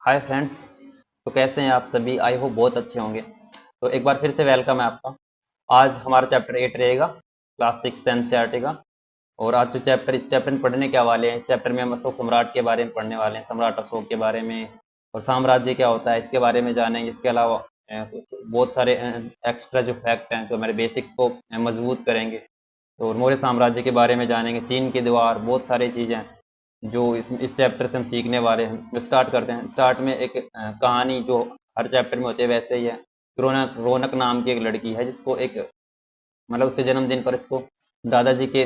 Hi friends. तो कैसे हैं आप सभी? आई होप बहुत अच्छे होंगे। तो एक बार फिर से वेलकम है आपका। आज हमारा चैप्टर 8 रहेगा, क्लास 6 एनसीईआरटी का। और आज जो इस चैप्टर में पढ़ने क्या वाले हैं, इस चैप्टर में हम अशोक सम्राट के बारे में पढ़ने वाले हैं, सम्राट अशोक के बारे में। और साम्राज्य क्या होता है इसके बारे में जानेंगे। इसके अलावा कुछ बहुत सारे एक्स्ट्रा जो फैक्ट हैं जो हमारे बेसिक्स को मजबूत करेंगे। तो मौर्य साम्राज्य के बारे में जानेंगे, चीन की दीवार, बहुत सारी चीज़ें जो इस चैप्टर से हम सीखने वाले हैं। तो स्टार्ट करते हैं। स्टार्ट में एक कहानी जो हर चैप्टर में होती है वैसे ही है। रौनक रौनक नाम की एक लड़की है जिसको एक मतलब उसके जन्मदिन पर इसको दादाजी के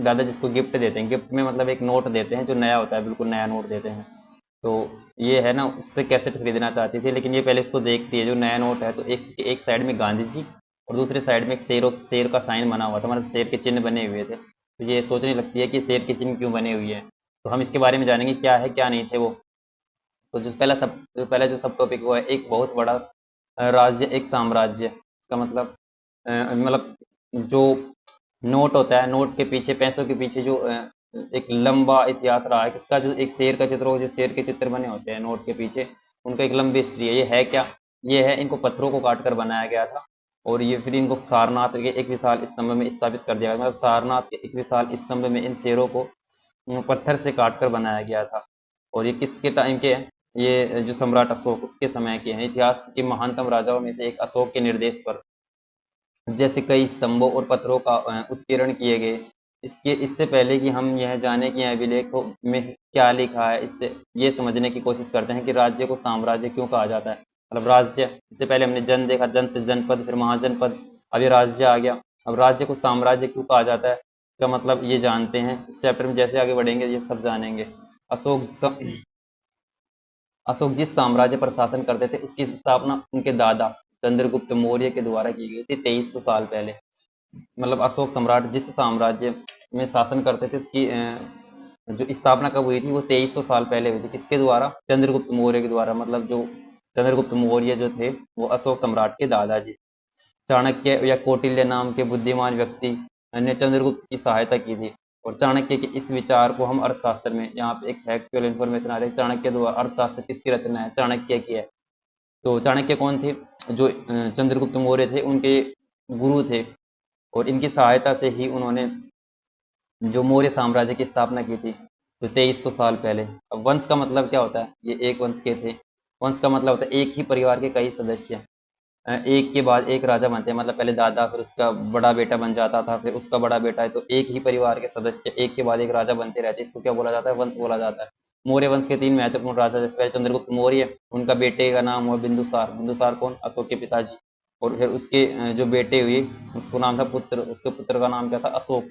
दादाजी इसको गिफ्ट देते हैं। गिफ्ट में मतलब एक नोट देते हैं जो नया होता है, बिल्कुल नया नोट देते हैं। तो ये है ना, उससे कैसेट खरीदना चाहती थी, लेकिन ये पहले इसको देखती है जो नया नोट है। तो एक साइड में गांधी जी और दूसरे साइड में एक शेर का साइन बना हुआ था, मतलब शेर के चिन्ह बने हुए थे। तो ये सोचने लगती है कि शेर के चिन्ह क्यों बने हुए हैं। तो हम इसके बारे में जानेंगे क्या है क्या नहीं थे वो। तो जो पहला जो सब टॉपिक वो है एक बहुत बड़ा राज्य, एक साम्राज्य। इसका मतलब जो नोट होता है, नोट के पीछे, पैसों के पीछे जो एक लंबा इतिहास रहा है किसका, जो एक शेर का चित्र हो, जो शेर के चित्र बने होते हैं नोट के पीछे, उनका एक लंबी हिस्ट्री है। ये है क्या? ये है, इनको पत्थरों को काट कर बनाया गया था। और ये फिर इनको सारनाथ के एक विशाल स्तंभ में स्थापित कर दिया गया। मतलब सारनाथ के एक विशाल स्तंभ में इन शेरों को पत्थर से काट कर बनाया गया था। और ये किसके टाइम के हैं? ये जो सम्राट अशोक उसके समय के हैं। इतिहास के महानतम राजाओं में से एक अशोक के निर्देश पर जैसे कई स्तंभों और पत्थरों का उत्कीर्ण किए गए। इसके इससे पहले कि हम यह जाने कि अभिलेखों में क्या लिखा है, इससे ये समझने की कोशिश करते हैं कि राज्य को साम्राज्य क्यों कहा जाता है। मतलब राज्य, इससे पहले हमने जन देखा, जन से जनपद, फिर महाजनपद, अब ये राज्य आ गया। अब राज्य को साम्राज्य क्यों कहा जाता है, इसका मतलब ये जानते हैं इस चैप्टर में। जैसे आगे बढ़ेंगे ये सब जानेंगे। अशोक अशोक जिस साम्राज्य पर शासन करते थे उसकी स्थापना उनके दादा चंद्रगुप्त मौर्य के द्वारा की गई थी 2300 साल पहले। मतलब अशोक सम्राट जिस साम्राज्य में शासन करते थे उसकी जो स्थापना कब हुई थी वो 2300 साल पहले हुई थी। किसके द्वारा? चंद्रगुप्त मौर्य के द्वारा। मतलब जो चंद्रगुप्त मौर्य जो थे वो अशोक सम्राट के दादाजी। चाणक्य या कौटिल्य नाम के बुद्धिमान व्यक्ति ने चंद्रगुप्त की सहायता की थी। और चाणक्य के इस विचार को हम अर्थशास्त्र में, यहाँ पे एक फैक्चुअल इन्फॉर्मेशन आ रही है, चाणक्य द्वारा अर्थशास्त्र किसकी रचना है? चाणक्य की है। तो चाणक्य कौन थे? जो चंद्रगुप्त मौर्य थे उनके गुरु थे। और इनकी सहायता से ही उन्होंने जो मौर्य साम्राज्य की स्थापना की थी, तो 2300 साल पहले। अब वंश का मतलब क्या होता है? ये एक वंश के थे। वंश का मतलब होता है एक ही परिवार के कई सदस्य एक के बाद एक राजा बनते हैं। मतलब पहले दादा, फिर उसका बड़ा बेटा बन जाता था, फिर उसका बड़ा बेटा है। तो एक ही परिवार के सदस्य एक के बाद एक राजा बनते रहते हैं। इसको क्या बोला जाता है? वंश बोला जाता है। मौर्य वंश के तीन महत्वपूर्ण राजा, जैसे पहले चंद्रगुप्त मौर्य, उनका बेटे का नाम हुआ बिंदुसार। बिंदुसार कौन? अशोक के पिताजी। और फिर उसके जो बेटे हुए उसको नाम था पुत्र, उसके पुत्र का नाम क्या था? अशोक।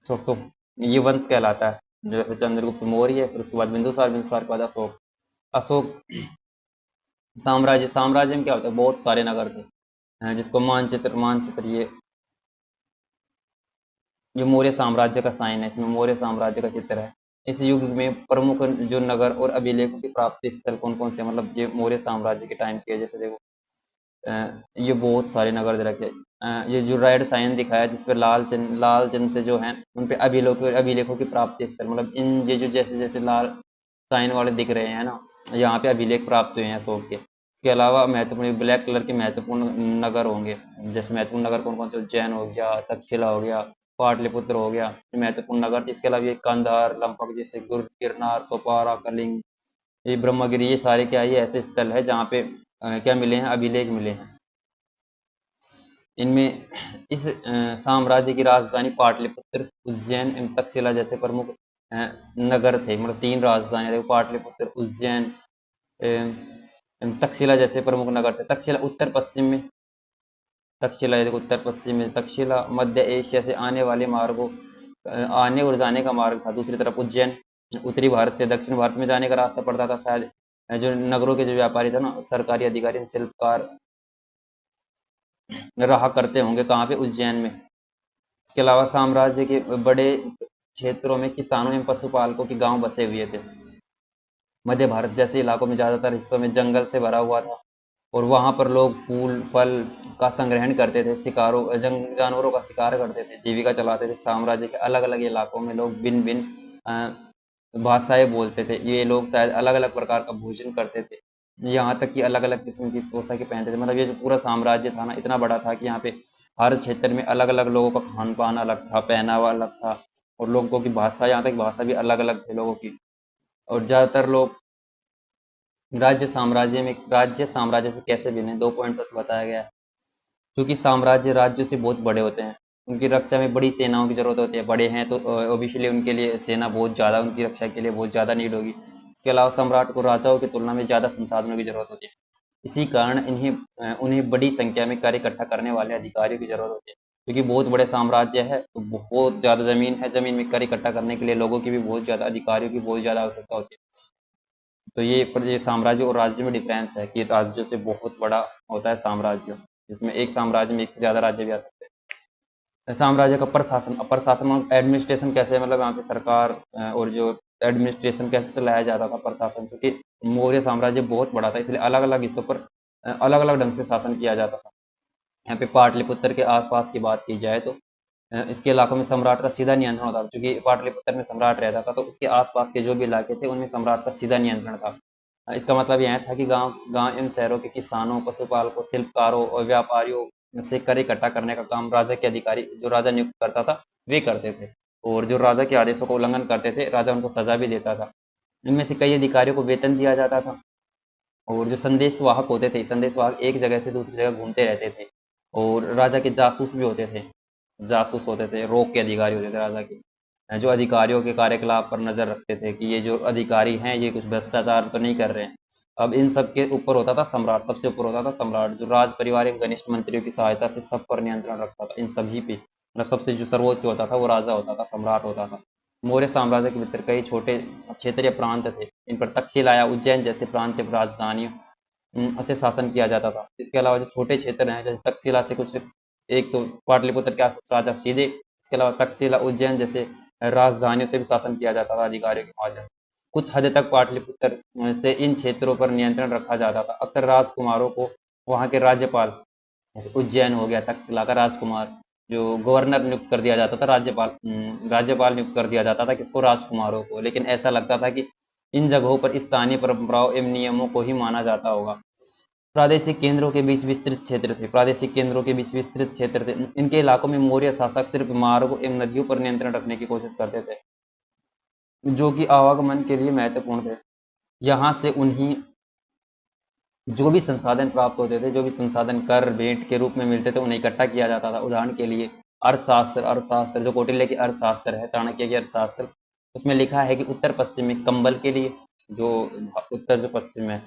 अशोक। तो ये वंश कहलाता है। जैसे चंद्रगुप्त मौर्य, फिर उसके बाद बिंदुसार, बिंदुसार के बाद अशोक। अशोक साम्राज्य, साम्राज्य में क्या होता है? बहुत सारे नगर थे जिसको मानचित्र, ये मौर्य साम्राज्य का साइन है, इसमें मौर्य साम्राज्य का चित्र है। इस युग में प्रमुख जो नगर और अभिलेखों की प्राप्ति स्थल कौन कौन से, मतलब ये मौर्य साम्राज्य के टाइम के, जैसे देखो ये बहुत सारे नगर दे रखे। ये जो रेड साइन दिखाया है जिस पे लाल चिन्ह से जो है उन पे अभिलेखों की प्राप्ति स्थल, मतलब इन ये जो जैसे जैसे लाल साइन वाले दिख रहे हैं ना, यहाँ पे अभिलेख प्राप्त हुए हैं अशोक के। इसके अलावा महत्वपूर्ण ब्लैक कलर के महत्वपूर्ण नगर होंगे। जैसे महत्वपूर्ण नगर कौन कौन से? उज्जैन हो गया, तक्षशिला हो गया, पाटलिपुत्र हो गया, ये महत्वपूर्ण नगर। इसके अलावा ये कंधार, लंपक, जैसे गिरनार, सोपारा, कलिंग, ये ब्रह्मगिरी, ये सारे क्या है? ये ऐसे स्थल है जहाँ पे क्या मिले हैं? अभिलेख मिले हैं। इनमें इस साम्राज्य की राजधानी पाटलिपुत्र, उज्जैन एवं तक्षशिला जैसे प्रमुख नगर थे। मतलब तीन राजधानी, देखो पाटलिपुत्र, उज्जैन एवं तक्षशिला जैसे प्रमुख नगर थे। तक्षशिला उत्तर पश्चिम में, तक्षशिला ये देखो उत्तर पश्चिम में तक्षशिला मध्य एशिया से आने वाले मार्गों आने और जाने का मार्ग था। दूसरी तरफ उज्जैन उत्तरी भारत से दक्षिण भारत में जाने का रास्ता पड़ता था। शायद जो नगरों के जो व्यापारी थे ना, सरकारी अधिकारी, शिल्पकार रहा करते होंगे कहाँ पे? उज्जैन में। इसके अलावा साम्राज्य के बड़े क्षेत्रों में किसानों एवं पशुपालकों के गांव बसे हुए थे। मध्य भारत जैसे इलाकों में ज्यादातर हिस्सों में जंगल से भरा हुआ था। और वहां पर लोग फूल फल का संग्रहण करते थे, जानवरों का शिकार करते थे, जीविका चलाते थे। साम्राज्य के अलग अलग इलाकों में लोग भिन्न भिन्न भाषाएं बोलते थे। ये लोग शायद अलग अलग प्रकार का भोजन करते थे, यहाँ तक कि अलग अलग किस्म की पोशाकें पहनते थे। मतलब ये जो पूरा साम्राज्य था ना, इतना बड़ा था कि यहाँ पे हर क्षेत्र में अलग अलग लोगों का खान पान अलग था, पहनावा अलग था, और लोगों की भाषा, यहाँ तक भाषा भी अलग अलग थे लोगों की। और ज़्यादातर लोग राज्य साम्राज्य से कैसे भिन्न है, 2 पॉइंटों से बताया गया है। क्योंकि साम्राज्य राज्यों से बहुत बड़े होते हैं, उनकी रक्षा में बड़ी सेनाओं की जरूरत होती है। बड़े हैं तो ऑब्वियसली उनके लिए सेना बहुत ज़्यादा, उनकी रक्षा के लिए बहुत ज़्यादा नीड होगी। इसके अलावा सम्राट को राजाओं की तुलना में ज़्यादा संसाधनों की जरूरत होती है। इसी कारण उन्हें बड़ी संख्या में कार्य इकट्ठा करने वाले अधिकारियों की जरूरत होती है। क्योंकि बहुत बड़े साम्राज्य है तो बहुत ज़्यादा ज़मीन है, ज़मीन में कार्य इकट्ठा करने के लिए लोगों की भी बहुत ज़्यादा, अधिकारियों की बहुत ज़्यादा आवश्यकता होती है। तो ये साम्राज्य और राज्य में डिफरेंस है कि राज्यों से बहुत बड़ा होता है साम्राज्य, जिसमें एक साम्राज्य में एक से ज़्यादा राज्य भी आ सकते हैं। साम्राज्य का प्रशासन, प्रशासन एडमिनिस्ट्रेशन कैसे, मतलब यहाँ पे सरकार और जो एडमिनिस्ट्रेशन कैसे चलाया जाता था, प्रशासन, क्योंकि मौर्य साम्राज्य बहुत बड़ा था, इसलिए अलग अलग हिस्सों पर अलग अलग ढंग से शासन किया जाता था। यहाँ पे पाटलिपुत्र के आसपास की बात की जाए तो इसके इलाकों में सम्राट का सीधा नियंत्रण होता था, क्योंकि पाटलिपुत्र में सम्राट रहता था तो उसके आसपास के जो भी इलाके थे उनमें सम्राट का सीधा नियंत्रण था। इसका मतलब यह था कि गांव गांव एवं शहरों के किसानों, पशुपालकों, शिल्पकारों और व्यापारियों से कर इकट्ठा करने का काम राजा के अधिकारी, जो राजा नियुक्त करता था, वे करते थे। और जो राजा के आदेशों का उल्लंघन करते थे, राजा उनको सजा भी देता था। इनमें से कई अधिकारियों को वेतन दिया जाता था। और जो संदेशवाहक होते थे, संदेशवाहक एक जगह से दूसरी जगह घूमते रहते थे। और राजा के जासूस भी होते थे, जासूस होते थे, रोक के अधिकारी होते थे राजा के, जो अधिकारियों के कार्यकलाप पर नजर रखते थे कि ये जो अधिकारी हैं ये कुछ भ्रष्टाचार तो नहीं कर रहे हैं। अब इन सब के ऊपर होता था सम्राट, सबसे ऊपर होता था सम्राट, जो राज परिवार एवं घनिष्ठ मंत्रियों की सहायता से सब पर नियंत्रण रखता था, इन सभी पे। मतलब सबसे जो सर्वोच्च होता था वो राजा होता था, सम्राट होता था। मौर्य साम्राज्य के भीतर कई छोटे क्षेत्रीय प्रांत थे, इन पर तक्षशिला या उज्जैन जैसे प्रांत राजधानियों से शासन किया जाता था। इसके अलावा जो छोटे क्षेत्र हैं, जैसे तक्षशिला से कुछ, एक तो पाटलिपुत्र के आसपास राजा सीधे, इसके अलावा तक्षशिला, उज्जैन जैसे राजधानियों से भी शासन किया जाता था अधिकारियों के माध्यम से। कुछ हद तक पाटलिपुत्र से इन क्षेत्रों पर नियंत्रण रखा जाता था। अक्सर राजकुमारों को वहाँ के राज्यपाल, जैसे उज्जैन हो गया, तक्षशिला का राजकुमार, जो गवर्नर नियुक्त कर दिया जाता था, राज्यपाल नियुक्त कर दिया जाता था किसको, राजकुमारों को। लेकिन ऐसा लगता था कि इन जगहों पर स्थानीय परंपराओं एवं नियमों को ही माना जाता होगा। प्रादेशिक केंद्रों के बीच विस्तृत क्षेत्र थे, प्रादेशिक केंद्रों के बीच विस्तृत क्षेत्र थे। इनके इलाकों में मौर्य शासक सिर्फ मार्गों एवं नदियों पर नियंत्रण रखने की कोशिश करते थे, जो कि आवागमन के लिए महत्वपूर्ण थे। यहाँ से उन्हीं जो भी संसाधन प्राप्त होते थे, जो भी संसाधन कर भेंट के रूप में मिलते थे, उन्हें इकट्ठा किया जाता था। उदाहरण के लिए अर्थशास्त्र, जो कौटिल्य की अर्थशास्त्र है, चाणक्य की अर्थशास्त्र, उसमें लिखा है कि उत्तर पश्चिम में कंबल के लिए, जो उत्तर जो पश्चिम है,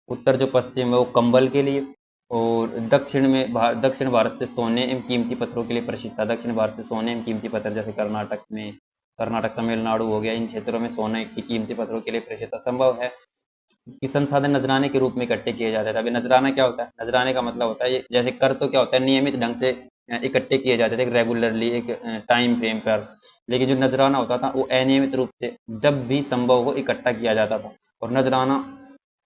उत्तर जो पश्चिम है वो कंबल के लिए, और दक्षिण भारत से सोने एवं कीमती पत्थरों के लिए प्रसिद्ध था। दक्षिण भारत से सोने एवं कीमती पत्थर, जैसे कर्नाटक तमिलनाडु हो गया, इन क्षेत्रों में सोने की कीमती पत्थरों के लिए प्रसिद्ध था। संभव है कि संसाधन नजराने के रूप में इकट्ठे किए जाते थे। अभी नजराना क्या होता है, नजराने का मतलब होता है ये, जैसे कर तो क्या होता है, नियमित ढंग से इकट्ठे किए जाते थे, रेगुलरली एक टाइम फ्रेम पर। लेकिन जो नजराना होता था वो अनियमित रूप से जब भी संभव हो इकट्ठा किया जाता था। और नजराना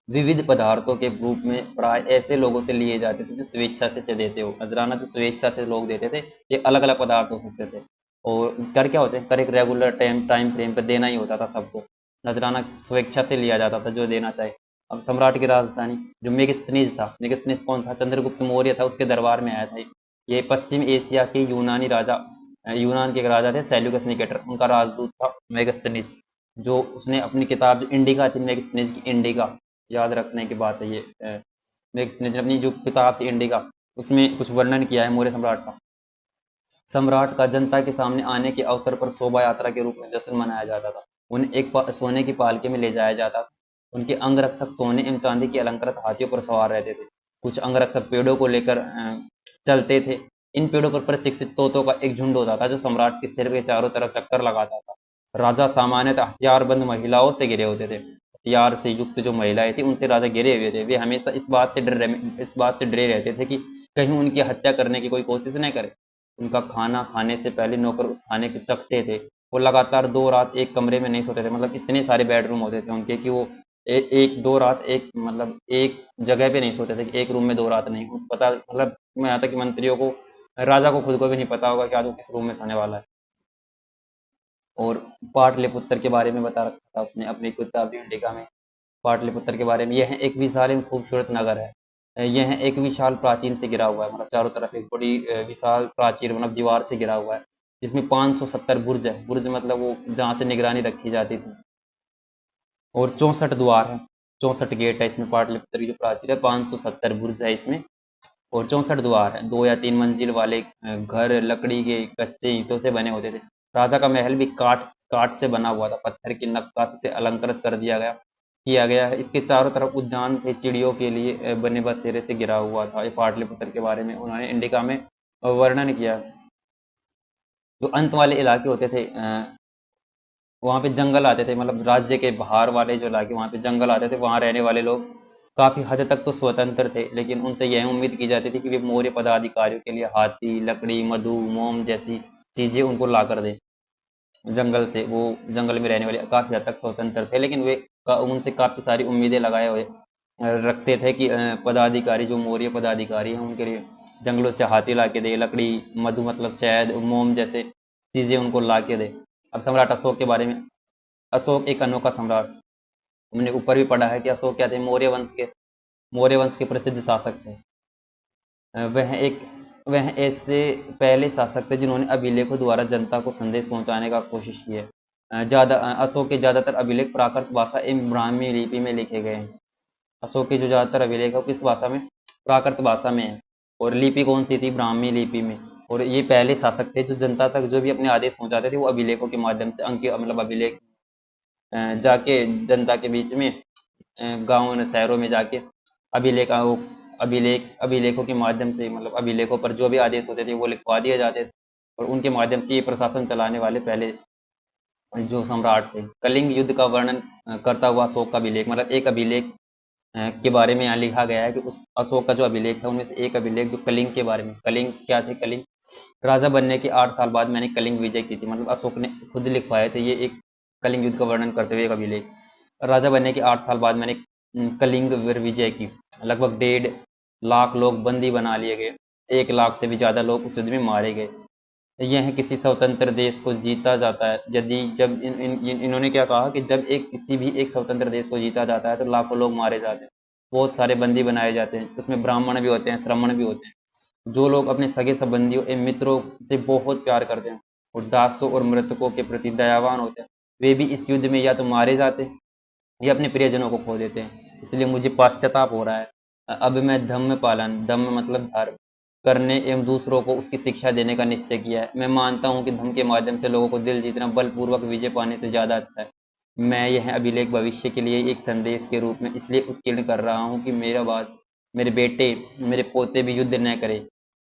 विविध पदार्थों के रूप में प्राय ऐसे लोगों से लिए जाते थे जो स्वेच्छा से देते हो। नजराना जो स्वेच्छा से लोग देते थे, ये अलग अलग पदार्थ हो सकते थे। और कर क्या होते हैं, कर एक रेगुलर टाइम फ्रेम पर देना ही होता था सबको। नजराना स्वेच्छा से लिया जाता था, जो देना चाहे। अब सम्राट की राजधानी जो मेगास्थनीज था, मेगास्थनीज कौन था, चंद्रगुप्त मौर्य था, उसके दरबार में आया था ये। पश्चिम एशिया के यूनानी राजा, यूनान के एक राजा थे सेल्यूकस निकेटर, उनका राजदूत था मेगास्थनीज। जो उसने अपनी किताब जो इंडिका थी, मेगास्थनीज की इंडिका, याद रखने की बात है ये, मेगास्थनीज ने अपनी जो किताब थी इंडिका, उसमें कुछ वर्णन किया है मौर्य सम्राट का। सम्राट का जनता के सामने आने के अवसर पर शोभा यात्रा के रूप में जश्न मनाया जाता था। उन्हें सोने की पालकी में ले जाया जाता था। उनके अंगरक्षक सोने एवं चांदी के अलंकृत हाथियों पर सवार रहते थे। कुछ अंगरक्षक पेड़ों को लेकर चलते थे। इन पेड़ों पर प्रशिक्षित तोतों का एक झुंड होता था जो सम्राट के सिर के चारों तरफ चक्कर लगाता था। राजा सामान्यतः हथियारबंद महिलाओं से घिरे होते थे। हथियार से युक्त जो महिलाएं थी उनसे राजा घिरे हुए थे। वे हमेशा इस बात से डरे रहते थे कि कहीं उनकी हत्या करने की कोई कोशिश न करे। उनका खाना खाने से पहले नौकर उस खाने को चखते थे। वो लगातार 2 रात एक कमरे में नहीं सोते थे, मतलब इतने सारे बेडरूम होते थे उनके कि वो एक 2 रात एक, मतलब एक जगह पे नहीं सोते थे कि एक रूम में 2 रात नहीं। पता, मतलब यहाँ तक कि मंत्रियों को, राजा को खुद को भी नहीं पता होगा कि आज वो किस रूम में सोने वाला है। और पाटलिपुत्र के बारे में बता रखा था उसने अपनी किताब इंडिका में। पाटलिपुत्र के बारे में, यह एक विशाल एवं खूबसूरत नगर है। यह एक विशाल प्राचीन से घिरा हुआ है, मतलब चारों तरफ एक बड़ी विशाल प्राचीर मतलब दीवार से घिरा हुआ है, जिसमें 570 बुर्ज है। बुर्ज मतलब वो जहाँ से निगरानी रखी जाती थी। और 64 द्वार है, 64 गेट है इसमें। पाटलिपुत्र की जो प्राचीर है, 570 बुर्ज है इसमें, और 64 द्वार है। 2 या 3 मंजिल वाले घर लकड़ी के कच्चे ईंटों से बने होते थे। राजा का महल भी काठ काठ से बना हुआ था, पत्थर की नक्काशी से अलंकृत कर दिया गया किया गया है। इसके चारों तरफ उद्यान थे, चिड़ियों के लिए बने बसेरे से घिरा हुआ था। ये पाटलिपुत्र के बारे में उन्होंने इंडिका में वर्णन किया। जो अंत वाले इलाके होते थे, वहाँ पे जंगल आते थे, मतलब राज्य के बाहर वाले जो इलाके वहाँ पे जंगल आते थे, वहाँ रहने वाले लोग काफी हद तक तो स्वतंत्र थे, लेकिन उनसे यह उम्मीद की जाती थी कि वे मौर्य पदाधिकारियों के लिए हाथी, लकड़ी, मधु, मोम जैसी चीजें उनको ला कर दें। जंगल से, वो जंगल में रहने वाले काफी हद तक स्वतंत्र थे, लेकिन वे उनसे काफी सारी उम्मीदें लगाए हुए रखते थे कि पदाधिकारी, जो मौर्य पदाधिकारी हैं, उनके लिए जंगलों से हाथी ला के दे, लकड़ी, मधु मतलब शहद, मोम जैसे चीजें उनको ला के दे। अब सम्राट अशोक के बारे में। अशोक एक अनोखा सम्राट। हमने ऊपर भी पढ़ा है कि अशोक क्या थे, मौर्य वंश के प्रसिद्ध शासक थे। वह ऐसे पहले शासक थे जिन्होंने अभिलेखों द्वारा जनता को संदेश पहुंचाने का कोशिश की है। अशोक के ज्यादातर अभिलेख प्राकृत भाषा एवं ब्राह्मी लिपि में लिखे गए हैं। अशोक के जो ज्यादातर अभिलेख है वो किस भाषा में? प्राकृत भाषा में है। और लिपि कौन सी थी? ब्राह्मी लिपि में। और ये पहले शासक थे जो जनता तक जो भी अपने आदेश पहुंचाते थे वो अभिलेखों के माध्यम से, अंक मतलब अभिलेख जाके जनता के बीच में, गाँव शहरों में जाके अभिलेख अभिलेखों के माध्यम से, मतलब अभिलेखों पर जो भी आदेश होते थे वो लिखवा दिए जाते थे, और उनके माध्यम से ये प्रशासन चलाने वाले पहले जो सम्राट थे। कलिंग युद्ध का वर्णन करता हुआ अशोक का अभिलेख, मतलब एक अभिलेख के बारे में यहाँ लिखा गया है कि उस अशोक का जो अभिलेख था उनमें से एक अभिलेख जो कलिंग के बारे में। कलिंग क्या थे? कलिंग राजा बनने के 8 साल बाद मैंने कलिंग विजय की थी, मतलब अशोक ने खुद लिखवाए थे ये एक कलिंग युद्ध का वर्णन करते हुए एक अभिलेख। राजा बनने के 8 साल बाद मैंने कलिंग विजय की। लगभग 1.5 लाख लोग बंदी बना लिए गए, 1 लाख से भी ज्यादा लोग उस युद्ध में मारे गए। यह किसी स्वतंत्र देश को जीता जाता है, यदि जब इन्होंने क्या कहा कि जब किसी भी एक स्वतंत्र देश को जीता जाता है तो लाखों लोग मारे जाते हैं, बहुत सारे बंदी बनाए जाते हैं, उसमें ब्राह्मण भी होते हैं, श्रमण भी होते हैं, जो लोग अपने सगे संबंधियों एवं मित्रों से बहुत प्यार करते हैं और दासों और मृतकों के प्रति दयावान होते हैं, वे भी इस युद्ध में या तो मारे जाते हैं या अपने प्रियजनों को खो देते हैं। इसलिए मुझे पश्चाताप हो रहा है। अब मैं धम्म पालन, धम्म मतलब धर्म, करने एवं दूसरों को उसकी शिक्षा देने का निश्चय किया है। मैं मानता हूँ कि धर्म के माध्यम से लोगों को दिल जीतना बलपूर्वक विजय पाने से ज्यादा अच्छा है। मैं यह अभिलेख भविष्य के लिए एक संदेश के रूप में इसलिए उत्कीर्ण कर रहा हूँ कि मेरा बाद मेरे बेटे, मेरे पोते भी युद्ध न करें,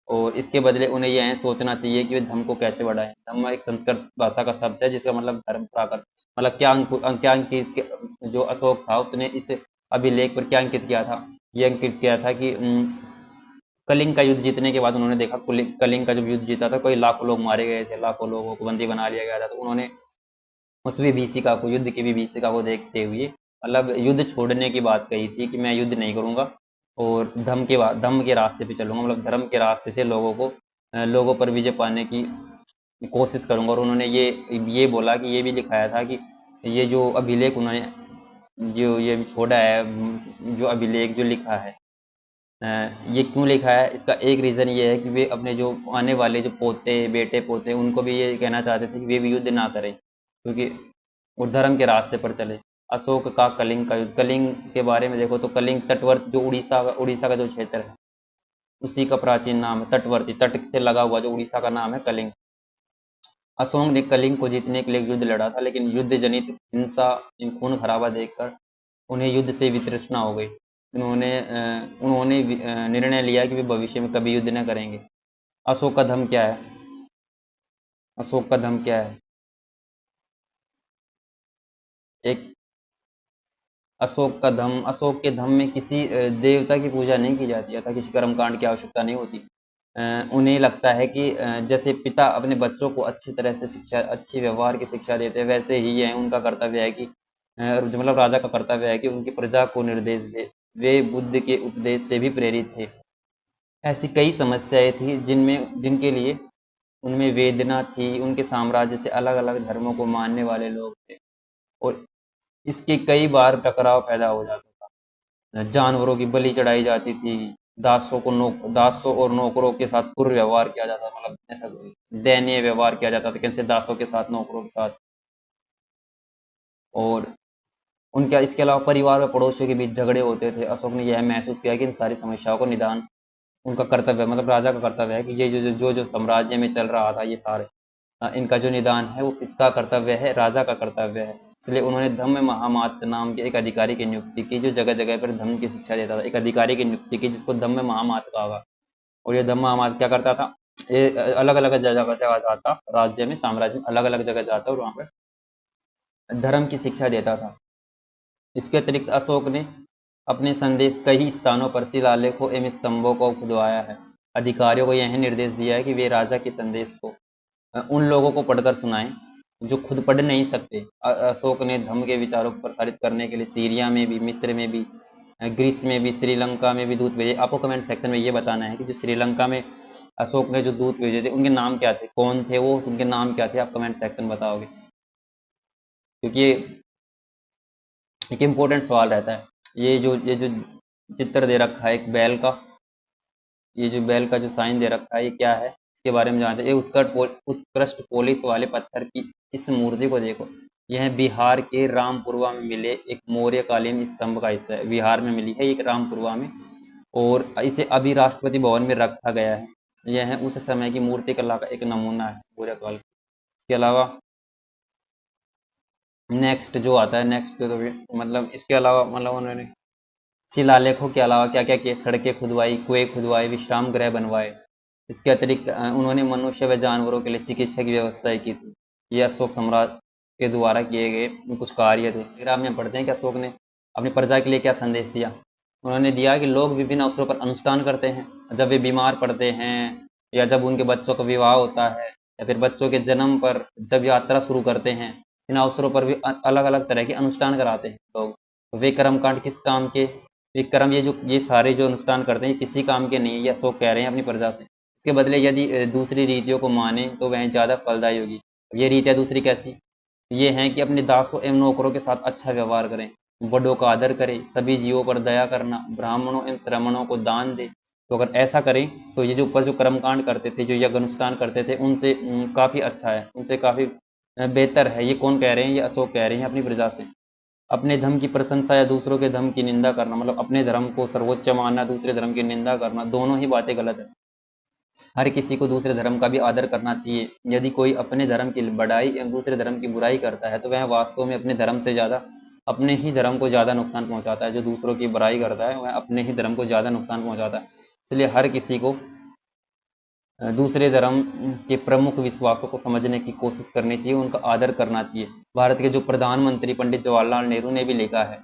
और इसके बदले उन्हें यह सोचना चाहिए कि वे धर्म को कैसे बढ़ाएं। धम्म एक संस्कृत भाषा का शब्द है जिसका मतलब धर्म, प्राकृत, मतलब क्या अंकित, जो अशोक था उसने इस अभिलेख पर क्या अंकित किया था? ये अंकित किया था कि कलिंग का युद्ध जीतने के बाद उन्होंने देखा कलिंग का जब युद्ध जीता था कोई लाखों लोग मारे गए थे, लाखों लोगों को बंदी बना लिया गया था, तो उन्होंने उस विभीषिका को, युद्ध की विभीषिका को देखते हुए, मतलब युद्ध छोड़ने की बात कही थी कि मैं युद्ध नहीं करूंगा और धम्म के रास्ते पे चलूंगा, मतलब धर्म के रास्ते से लोगों पर विजय पाने की कोशिश करूंगा। और उन्होंने ये बोला कि ये भी लिखाया था कि ये जो अभिलेख उन्होंने जो ये छोड़ा है, जो अभिलेख जो लिखा है, अ, ये क्यों लिखा है? इसका एक रीज़न ये है कि वे अपने जो आने वाले जो पोते, बेटे पोते, उनको भी ये कहना चाहते थे कि वे भी युद्ध ना करें, क्योंकि वो धर्म के रास्ते पर चले। अशोक का कलिंग का युद्ध, कलिंग के बारे में देखो तो कलिंग तटवर्ती, जो उड़ीसा का जो क्षेत्र है उसी का प्राचीन नाम है। तटवर्ती, तट से लगा हुआ जो उड़ीसा का नाम है कलिंग। अशोक ने कलिंग को जीतने के लिए एक युद्ध लड़ा था, लेकिन युद्ध जनित हिंसा, खून खराबा देखकर उन्हें युद्ध से वितृष्णा हो गई। उन्होंने निर्णय लिया कि वे भविष्य में कभी युद्ध न करेंगे। अशोक का धर्म क्या है? अशोक का धर्म क्या है? एक अशोक के धर्म में किसी देवता की पूजा नहीं की जाती अथवा किसी कर्मकांड की आवश्यकता नहीं होती। उन्हें लगता है कि जैसे पिता अपने बच्चों को अच्छी तरह से शिक्षा, अच्छी व्यवहार की शिक्षा देते हैं, वैसे ही यह उनका कर्तव्य है कि मतलब राजा का कर्तव्य है कि उनकी प्रजा को निर्देश दे। वे बुद्ध के उपदेश से भी प्रेरित थे। ऐसी कई समस्याएं थी जिनके लिए उनमें वेदना थी, उनके साम्राज्य से अलग अलग धर्मों को मानने वाले लोग थे, और इसके कई बार टकराव पैदा हो जाता था। जानवरों की बलि चढ़ाई जाती थी, दासों और नौकरों के साथ क्रूर व्यवहार किया जाता, मतलब ऐसा दयनीय व्यवहार किया जाता था कैसे दासों के साथ, नौकरों के साथ। और उनके इसके अलावा परिवार और पड़ोसियों के बीच झगड़े होते थे। अशोक ने यह महसूस किया कि इन सारी समस्याओं को निदान उनका कर्तव्य, मतलब राजा का कर्तव्य है कि ये जो साम्राज्य में चल रहा था, ये सारे इनका जो निदान है वो किसका कर्तव्य है, राजा का कर्तव्य है। इसलिए उन्होंने धम्म महामात्र नाम के एक अधिकारी की नियुक्ति की, जो जगह जगह पर धम्म की शिक्षा देता था। एक अधिकारी की नियुक्ति की जिसको धम्म महामात्र कहा गया। और ये धम्म महामात्र क्या करता था, ये अलग अलग जगह जगह जाता, राज्य में, साम्राज्य में अलग अलग जगह जाता और वहाँ पर धर्म की शिक्षा देता था। इसके अतिरिक्त अशोक ने अपने संदेश कई स्थानों पर शिलालेखों एवं स्तंभों को खुदवाया है। अधिकारियों को यह निर्देश दिया है कि वे राजा के संदेश को उन लोगों को पढ़कर सुनाएं जो खुद पढ़ नहीं सकते। अशोक ने धम्म के विचारों को प्रसारित करने के लिए सीरिया में भी, मिस्र में भी, ग्रीस में भी, श्रीलंका में भी दूत भेजे। आपको कमेंट सेक्शन में ये बताना है कि जो श्रीलंका में अशोक ने जो दूत भेजे थे उनके नाम क्या थे, कौन थे वो, उनके नाम क्या थे, आप कमेंट सेक्शन बताओगे, क्योंकि ये एक इम्पोर्टेंट सवाल रहता है। ये जो चित्र दे रखा है एक बैल का, ये जो बैल का जो साइन दे रखा है ये क्या है, इसके बारे में जानते हैं। ये उत्कृष्ट पोलिश वाले पत्थर की इस मूर्ति को देखो, यह बिहार के रामपुरवा में मिले एक मौर्यकालीन स्तंभ का हिस्सा है। बिहार में मिली है एक रामपुरवा में, और इसे अभी राष्ट्रपति भवन में रखा गया है। यह उस समय की मूर्ति कला का एक नमूना है मौर्यकाल। इसके अलावा नेक्स्ट जो आता है, नेक्स्ट तो मतलब इसके अलावा मतलब उन्होंने शिलालेखों के अलावा क्या क्या किए, सड़कें खुदवाई, कुएं खुदवाए, विश्राम गृह बनवाए। इसके अतिरिक्त उन्होंने मनुष्य व जानवरों के लिए चिकित्सा की व्यवस्था की थी। ये अशोक सम्राट के द्वारा किए गए कुछ कार्य थे। फिर आप में पढ़ते हैं कि अशोक ने अपनी प्रजा के लिए क्या संदेश दिया। उन्होंने दिया कि लोग विभिन्न अवसरों पर अनुष्ठान करते हैं, जब वे बीमार पड़ते हैं, या जब उनके बच्चों का विवाह होता है, या फिर बच्चों के जन्म पर जब यात्रा शुरू करते हैं, इन अवसरों पर भी अलग अलग तरह के अनुष्ठान कराते हैं लोग। वे कर्मकांड किस काम के, विक्रम, ये सारे जो अनुष्ठान करते हैं ये किसी काम के नहीं है, ये अशोक कह रहे हैं अपनी प्रजा से। इसके बदले यदि दूसरी रीतियों को माने तो वह ज़्यादा फलदायी होगी। ये रीतियाँ दूसरी कैसी, ये हैं कि अपने दासों एवं नौकरों के साथ अच्छा व्यवहार करें, बड़ों का आदर करें, सभी जीवों पर दया करना, ब्राह्मणों एवं श्रमणों को दान दे। तो अगर ऐसा करें तो ये जो ऊपर जो कर्मकांड करते थे, जो यज्ञ अनुष्ठान करते थे, उनसे काफ़ी अच्छा है, उनसे काफ़ी बेहतर है। ये कौन कह रहे हैं, ये अशोक कह रहे हैं अपनी प्रजा से। अपने धर्म की प्रशंसा या दूसरों के धर्म की निंदा करना, मतलब अपने धर्म को सर्वोच्च मानना, दूसरे धर्म की निंदा करना, दोनों ही बातें गलत है। हर किसी को दूसरे धर्म का भी आदर करना चाहिए। यदि कोई अपने धर्म की बढ़ाई या दूसरे धर्म की बुराई करता है तो वह वास्तव में अपने धर्म से ज़्यादा, अपने ही धर्म को ज़्यादा नुकसान पहुंचाता है। जो दूसरों की बुराई करता है वह अपने ही धर्म को ज़्यादा नुकसान पहुंचाता है। इसलिए हर किसी को दूसरे धर्म के प्रमुख विश्वासों को समझने की कोशिश करनी चाहिए, उनका आदर करना चाहिए। भारत के जो प्रधानमंत्री पंडित जवाहरलाल नेहरू ने भी लिखा है,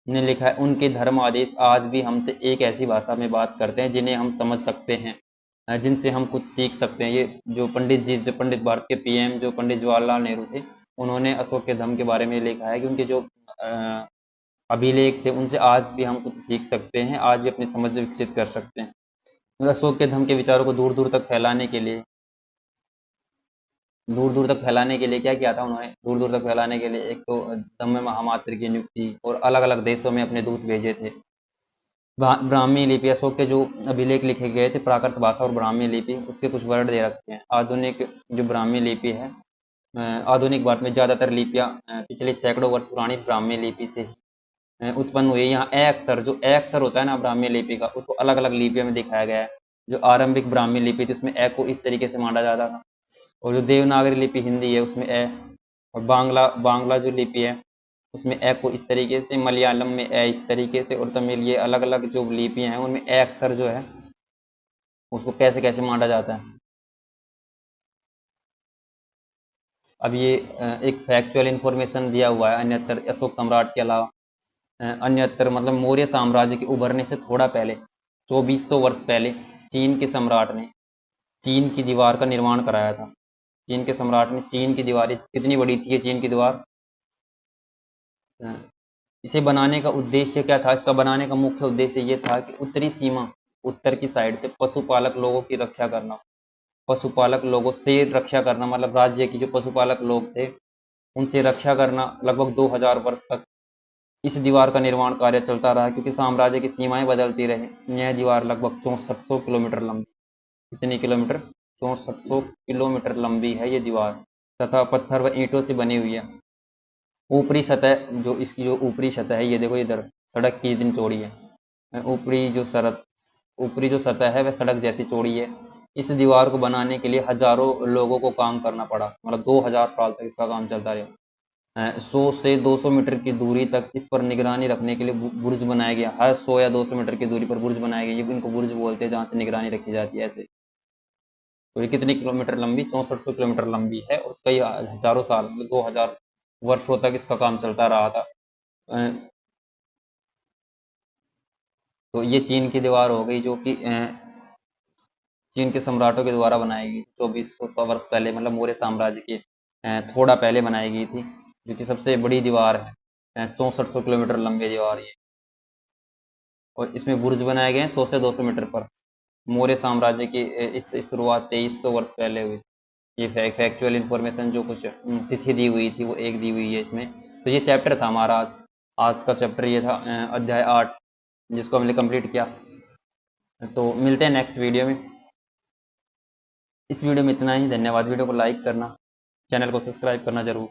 ने लिखा है, उनके धर्म आदेश आज भी हमसे एक ऐसी भाषा में बात करते हैं जिन्हें हम समझ सकते हैं, जिनसे हम कुछ सीख सकते हैं। ये जो पंडित भारत के पीएम जो पंडित जवाहरलाल नेहरू थे, उन्होंने अशोक के धर्म के बारे में लिखा है कि उनके जो अ, अभिलेख थे उनसे आज भी हम कुछ सीख सकते हैं, आज भी अपनी समझ विकसित कर सकते हैं। तो अशोक के धर्म के विचारों को दूर दूर तक फैलाने के लिए, दूर दूर तक फैलाने के लिए क्या किया था उन्होंने, दूर दूर तक फैलाने के लिए एक तो धम्म महामात्र की नियुक्ति, और अलग अलग देशों में अपने दूत भेजे थे। ब्राह्मी लिपि, अशोक के जो अभिलेख लिखे गए थे प्राकृत भाषा और ब्राह्मी लिपि, उसके कुछ वर्ड दे रखे हैं। आधुनिक जो ब्राह्मी लिपि है, आधुनिक भारत में ज़्यादातर लिपियाँ पिछले सैकड़ों वर्ष पुरानी ब्राह्मी लिपि से उत्पन्न हुई। यहाँ ए अक्षर, जो ए अक्षर होता है ना ब्राह्मी लिपि का, उसको अलग अलग लिपियों में दिखाया गया है। जो आरंभिक ब्राह्मी लिपि थी उसमें ए को इस तरीके से माना जाता था, और जो देवनागरी लिपि हिंदी है उसमें ए, और बांग्ला बांग्ला जो लिपि है उसमें ए को इस तरीके से, मलयालम में ए इस तरीके से, और तमिल, ये अलग अलग जो लिपियाँ हैं उनमें ए अक्षर जो है उसको कैसे कैसे माना जाता है। अब ये एक फैक्चुअल इंफॉर्मेशन दिया हुआ है अन्यत्र अशोक सम्राट के अलावा। अन्यत्र मतलब मौर्य साम्राज्य के उभरने से थोड़ा पहले, 2400 वर्ष पहले, चीन के सम्राट ने चीन की दीवार का निर्माण कराया था। चीन के सम्राट ने चीन की दीवार, कितनी बड़ी थी ये चीन की दीवार, इसे बनाने का उद्देश्य क्या था, इसका बनाने का मुख्य उद्देश्य ये था कि उत्तरी सीमा, उत्तर की साइड से पशुपालक लोगों की रक्षा करना। पशुपालक लोगों से रक्षा करना, मतलब राज्य की जो पशुपालक लोग थे उनसे रक्षा करना लगभग 2000 वर्ष तक इस दीवार का निर्माण कार्य चलता रहा, क्योंकि साम्राज्य की सीमाएं बदलती रही। यह दीवार लगभग 6400 किलोमीटर लंबी, कितनी किलोमीटर, 6400 किलोमीटर लंबी है ये दीवार, तथा पत्थर व ईंटों से बनी हुई है। ऊपरी सतह, जो इसकी जो ऊपरी सतह है, ये देखो इधर सड़क की इतनी चौड़ी है। ऊपरी जो सतह है वह सड़क जैसी चौड़ी है। इस दीवार को बनाने के लिए हजारों लोगों को काम करना पड़ा, मतलब 2000 साल तक इसका काम चलता रहा। 100 से 200 मीटर की दूरी तक इस पर निगरानी रखने के लिए बुर्ज बनाया गया। हर 100 या 200 मीटर की दूरी पर बुर्ज बनाया गया, ये इनको बुर्ज बोलते हैं, जहाँ से निगरानी रखी जाती है ऐसे। तो ये कितनी किलोमीटर लंबी, 6400 किलोमीटर लंबी है, और उसका ये हजारों साल, मतलब 2000 वर्षों तक इसका काम चलता रहा था। अ, तो ये चीन की दीवार हो गई, जो कि चीन के सम्राटों के द्वारा बनाई गई 2400 वर्ष पहले, मतलब मौर्य साम्राज्य के थोड़ा पहले बनाई गई थी, जो कि सबसे बड़ी दीवार है। 6400 किलोमीटर लंबी दीवार ये, और इसमें बुर्ज बनाए गए हैं 100 से 200 मीटर पर। मौर्य साम्राज्य की इस शुरुआत 2300 वर्ष पहले हुई। ये फैक्चुअल इंफॉर्मेशन जो कुछ तिथि दी हुई थी वो एक दी हुई है इसमें। तो ये चैप्टर था हमारा आज का चैप्टर ये था, अध्याय 8, जिसको हमने कंप्लीट किया। तो मिलते हैं नेक्स्ट वीडियो में। इस वीडियो में इतना ही, धन्यवाद। वीडियो को लाइक करना, चैनल को सब्सक्राइब करना जरूर।